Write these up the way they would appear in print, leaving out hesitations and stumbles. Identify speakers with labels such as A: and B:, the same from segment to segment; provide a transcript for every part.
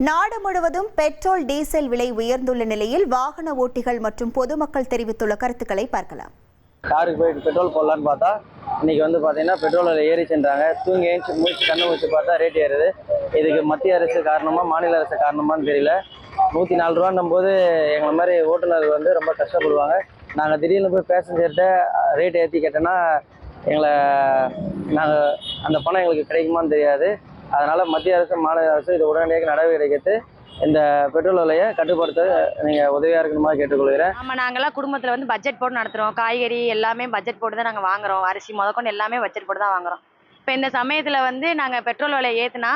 A: நாடு முழுவதும் petrol diesel விலை உயர்ந்துள்ள நிலையில் வாகன ஓட்டிகள் மற்றும் பொதுமக்கள் தெரிவித்துள்ள கருத்துக்களை பார்க்கலாம்.
B: காருக்கு போயிட்டு பெட்ரோல் போடலான்னு பார்த்தா இன்னைக்கு பார்த்தீங்கன்னா பெட்ரோல் விலை ஏறிச்சுன்றாங்க. தூங்கி ஏஞ்சி மூச்சு கண்ணு வச்சு பார்த்தா ரேட் ஏறுது. இதுக்கு மத்திய அரசு காரணமா மாநில அரசு காரணமான்னு தெரியல. 104 ரூபான்னும் போது எங்களை மாதிரி ஓட்டுநர்கள் ரொம்ப கஷ்டப்படுவாங்க. நாங்கள் திடீர்னு போய் பேசஞ்சர்கிட்ட ரேட் ஏற்றி கேட்டோன்னா நாங்கள் அந்த பணம் எங்களுக்கு கிடைக்குமான்னு தெரியாது. அதனால மத்திய அரசு மாநில அரசு இது உடனடியாக நடவடிக்கை எடுத்து இந்த பெட்ரோல் விலையை கட்டுப்படுத்த நீங்கள் உதவியாக இருக்கணுமா கேட்டுக்கொள்கிறேன்.
C: ஆமாம், நாங்கள்லாம் குடும்பத்தில் பட்ஜெட் போட்டு நடத்துகிறோம். காய்கறி எல்லாமே பட்ஜெட் போட்டு தான் நாங்கள் வாங்குறோம். அரிசி முதற்கொண்டு எல்லாமே பட்ஜெட் போட்டு தான் வாங்குறோம். இப்போ இந்த சமயத்தில் நாங்கள் பெட்ரோல் விலை ஏற்றுனா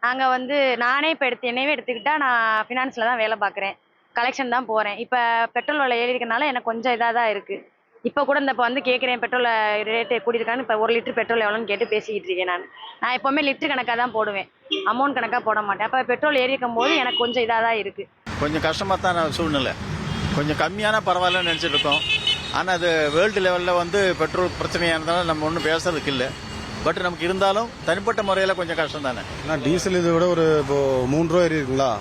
C: நாங்கள் நானே இப்போ என்னையவே எடுத்துக்கிட்டால் நான் ஃபினான்ஸில் தான் வேலை பார்க்குறேன், கலெக்ஷன் தான் போகிறேன். இப்போ பெட்ரோல் விலை ஏறிக்கிறதுனால எனக்கு கொஞ்சம் இதாக தான் இருக்குது. இப்போ கூட இப்போ கேட்குறேன் பெட்ரோல் ரேட்டு கூட்டியிருக்கான்னு. இப்போ 1 லிட்டர் பெட்ரோல் எவ்வளோன்னு கேட்டு பேசிக்கிட்டு இருக்கேன். நான் எப்போவுமே லிட்டர் கணக்காக தான் போடுவேன், அமௌண்ட் கணக்காக போட மாட்டேன். அப்போ பெட்ரோல் ஏறிக்கும் போது எனக்கு கொஞ்சம் இதாக தான் இருக்குது.
D: கொஞ்சம் கஷ்டமாக தான் சூழ்நிலை, கொஞ்சம் கம்மியான பரவாயில்லன்னு நினச்சிட்டு இருக்கோம். ஆனால் அது வேர்ல்டு லெவலில் பெட்ரோல் பிரச்சனையானதால நம்ம ஒன்றும் பேசுறதுக்கு இல்லை. பட் நமக்கு இருந்தாலும் தனிப்பட்ட முறையில் கொஞ்சம் கஷ்டம் தானே.
E: ஆனால் டீசல் இதை விட இப்போ 3 ரூபா ஏறி இருக்குங்களா,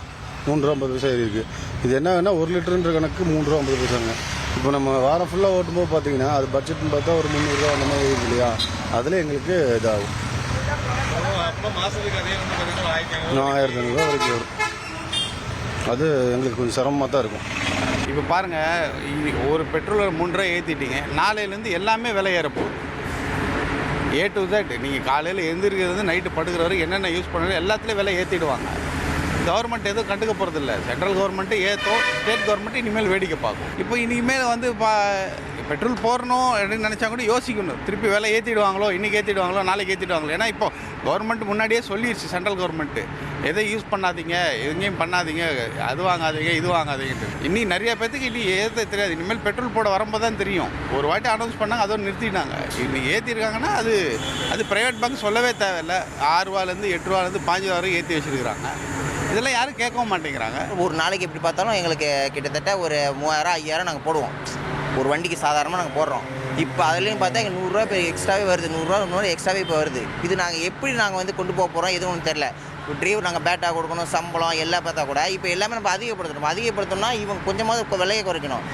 E: 3 ரூபா 50 பைசா ஏறி இருக்கு. இது என்ன வேணா 1 லிட்டருன்ற கணக்கு 3 ரூபா 50 பைசாங்க. இப்போ நம்ம வாரம் ஃபுல்லாக ஓட்டும்போது பார்த்தீங்கன்னா அது பட்ஜெட்னு பார்த்தா ஒரு 300 ரூபா அந்த மாதிரி இருக்கு இல்லையா, அதில் எங்களுக்கு இதாகும். 1500 ரூபா வரைக்கும் வரும். அது எங்களுக்கு கொஞ்சம் சிரமமாக தான் இருக்கும்.
F: இப்போ பாருங்கள், ஒரு பெட்ரோல் 3 ரூபா ஏற்றிட்டீங்க, நாளையிலேருந்து எல்லாமே விலை ஏறப்போகுது. A to Z நீங்கள் காலையில் எழுந்திருக்கிறது நைட்டு படுக்கிற வரைக்கும் என்னென்ன யூஸ் பண்ணுறது எல்லாத்துலேயும் விலை ஏற்றிடுவாங்க. கவர்மெண்ட் எதுவும் கண்டுக்க போகிறதில்ல. சென்ட்ரல் கவர்மெண்ட்டு ஏற்றும், ஸ்டேட் கவர்மெண்ட்டு இனிமேல் வேடிக்கை பார்க்கும். இப்போ இனிமேல் பெட்ரோல் போடணும் அப்படின்னு நினச்சா கூட யோசிக்கணும். திருப்பி விலை ஏற்றிடுவாங்களோ, இன்றைக்கி ஏற்றிடுவாங்களோ, நாளைக்கு ஏற்றிடுவாங்களோ. ஏன்னா இப்போ கவர்மெண்ட் முன்னாடியே சொல்லிடுச்சு, சென்ட்ரல் கவர்மெண்ட்டு எதை யூஸ் பண்ணாதீங்க, எங்கேயும் பண்ணாதீங்க, அது வாங்காதீங்க, இது வாங்காதீங்கன்ட்டு. இன்னும் நிறைய பேத்துக்கு இனி ஏற்ற தெரியாது. இனிமேல் பெட்ரோல் போட வரும்போது தான் தெரியும். ஒரு வாட்டி அனௌன்ஸ் பண்ணாங்க, அதோடு நிறுத்திட்டாங்க. இன்னைக்கு ஏற்றிருக்காங்கன்னா அது ப்ரைவேட் பேங்க் சொல்லவே தேவையில்லை. 6 ரூபாலேருந்து 8 ரூபாலேருந்து 5 ரூபா வரைக்கும் ஏற்றி வச்சுருக்கிறாங்க. இதெல்லாம் யாரும் கேட்கவும் மாட்டேங்கிறாங்க.
G: ஒரு நாளைக்கு எப்படி பார்த்தாலும் எங்களுக்கு கிட்டத்தட்ட ஒரு 3000 5000 நாங்கள் போடுவோம். ஒரு வண்டிக்கு சாதாரணமாக நாங்கள் போடுறோம். இப்போ அதுலேயும் பார்த்தா எங்கள் 100 ரூபா இப்போ எக்ஸ்ட்ராவே வருது. 100 ரூபா எக்ஸ்ட்ராவே இப்போ வருது. இது நாங்கள் எப்படி நாங்கள் கொண்டு போக போகிறோம் எதுவும் ஒன்றும் தெரில. இப்போ டிரைவர் நாங்கள் பேட்டா கொடுக்கணும், சம்பளம் எல்லாம் பார்த்தா கூட இப்போ எல்லாமே நம்ம அதிகப்படுத்தணும்னா இவங்க கொஞ்சமாவது விலையை குறைக்கணும்.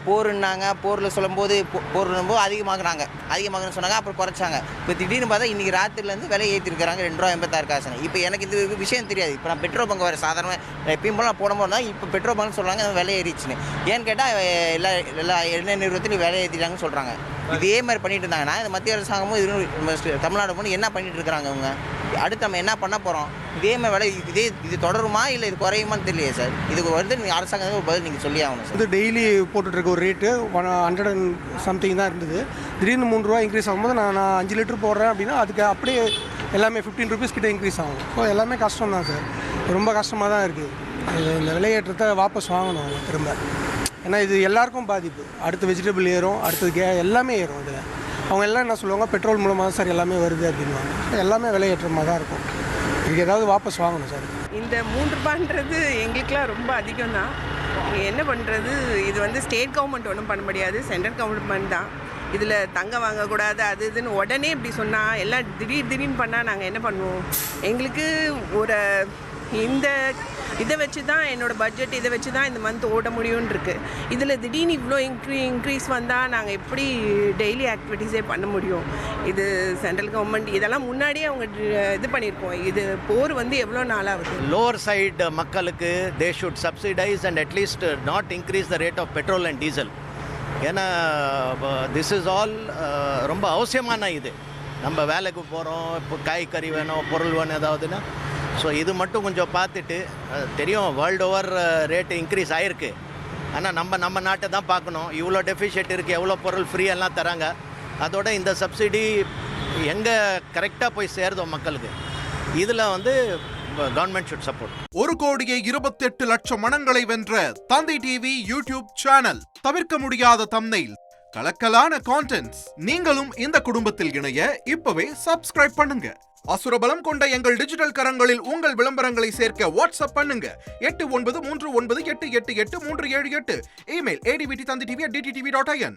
G: போருன்னாங்க, போரில் சொல்லும்போது போரும்போது அதிகமாகணும்னு சொன்னாங்க, அப்புறம் குறைச்சாங்க. இப்போ திடீர்னு பார்த்தா இன்றைக்கி ராத்திரிலேருந்து விலை ஏற்றிருக்கிறாங்க 2 ரூபா 86 காசு. இப்போ எனக்கு இது விஷயம் தெரியாது. இப்போ நான் பெட்ரோல் பங்க் வேறு சாதாரணமாக எப்பயும் போல் நான் போடும்போது தான் இப்போ பெட்ரோல் பங்க்னு சொல்கிறாங்க விலை ஏறிச்சுன்னு. ஏன்னு கேட்டால் எல்லா எண்ணெய் நிறுவனத்துலையும் விலை ஏற்றிட்டாங்கன்னு சொல்கிறாங்க. இதே மாதிரி பண்ணிட்டு இருந்தாங்கன்னா இந்த மத்திய அரசாங்கமும் இது தமிழ்நாடு போய் என்ன பண்ணிட்டு இருக்கிறாங்க அவங்க. அடுத்து நம்ம என்ன பண்ண போகிறோம்? இதே மாதிரி விலை இது தொடருமா இல்லை இது குறையுமான்னு தெரியலையே சார். இதுக்கு நீங்கள் அரசாங்கம் ஒரு பதில் நீங்கள் சொல்லி ஆகணும் சார்.
H: டெய்லி போட்டுட்ருக்க ஒரு ரேட்டு 100 and something தான் இருந்தது. திடீர்னு 3 ரூபா இன்க்ரீஸ் ஆகும்போது நான் 5 லிட்டர் போடுறேன் அப்படின்னா அதுக்கு அப்படியே எல்லாமே 15 rupees கிட்ட இன்க்ரீஸ் ஆகும். ஸோ எல்லாமே கஷ்டம் தான் சார், ரொம்ப கஷ்டமாக தான் இருக்குது. இந்த விலையேற்றத்தை வாபஸ் வாங்கணும் அவங்க திரும்ப. ஏன்னா இது எல்லாருக்கும் பாதிப்பு. அடுத்து வெஜிடபிள் ஏறும், அடுத்தது எல்லாமே ஏறும். இதில் அவங்க எல்லாம் என்ன சொல்லுவாங்க, பெட்ரோல் மூலமாக சார் எல்லாமே வருது அப்படின்வாங்க. எல்லாமே விலையேற்றமாக தான் இருக்கும். இதுக்கு ஏதாவது வாபஸ் வாங்கணும் சார்.
I: இந்த 3 ரூபான்றது எங்களுக்குலாம் ரொம்ப அதிகம் தான். என்ன பண்ணுறது, இது ஸ்டேட் கவர்மெண்ட் ஒன்றும் பண்ண முடியாது, சென்ட்ரல் கவர்மெண்ட் தான். இதில் தங்க வாங்கக்கூடாது அது இதுன்னு உடனே இப்படி சொன்னால் எல்லாம் திடீர்னு பண்ணால் நாங்கள் என்ன பண்ணுவோம்? எங்களுக்கு இதை வச்சு தான் என்னோடய பட்ஜெட், இதை வச்சு தான் இந்த மந்த் ஓட முடியும்னு இருக்குது. இதில் திடீர்னு இவ்வளோ இன்க்ரீஸ் வந்தால் நாங்கள் எப்படி டெய்லி ஆக்டிவிட்டீஸே பண்ண முடியும்? இது சென்ட்ரல் கவர்மெண்ட் இதெல்லாம் முன்னாடியே அவங்க இது பண்ணியிருக்கோம். இது போர் எவ்வளோ நாளாகுது.
D: லோவர் சைடு மக்களுக்கு they should subsidize and at least not increase the rate of petrol and diesel. ஏன்னா திஸ் இஸ் ஆல் ரொம்ப அவசியமான இது. நம்ம வேலைக்கு போகிறோம், இப்போ காய்கறி வேணும், பொருள் வேணும் ஏதாவதுன்னா. ஸோ இது மட்டும் கொஞ்சம் பார்த்துட்டு, தெரியும் வேர்ல்டு ஓவர் ரேட்டு இன்க்ரீஸ் ஆகிருக்கு. ஆனால் நம்ம நாட்டை தான் பார்க்கணும். இவ்வளோ டெஃபிஷியட் இருக்குது, எவ்வளோ பொருள் ஃப்ரீயெல்லாம் தராங்க. அதோட இந்த சப்சிடி எங்கே கரெக்டாக போய் சேருதோ மக்களுக்கு, இதில் கவர்மெண்ட் ஷுட் சப்போர்ட்.
J: 1,28,00,000 மனங்களை வென்ற தந்தி டிவி யூடியூப் சேனல். தவிர்க்க முடியாத தம்ப்நெயில், கலக்கலான கான்டென்ட்ஸ். நீங்களும் இந்த குடும்பத்தில் இணைய இப்பவே சப்ஸ்கிரைப் பண்ணுங்க. அசுரபலம் கொண்ட எங்கள் டிஜிட்டல் கரங்களில் உங்கள் விளம்பரங்களை சேர்க்க வாட்ஸ்அப் பண்ணுங்க. 8939888838. Email advttv@dttv.in.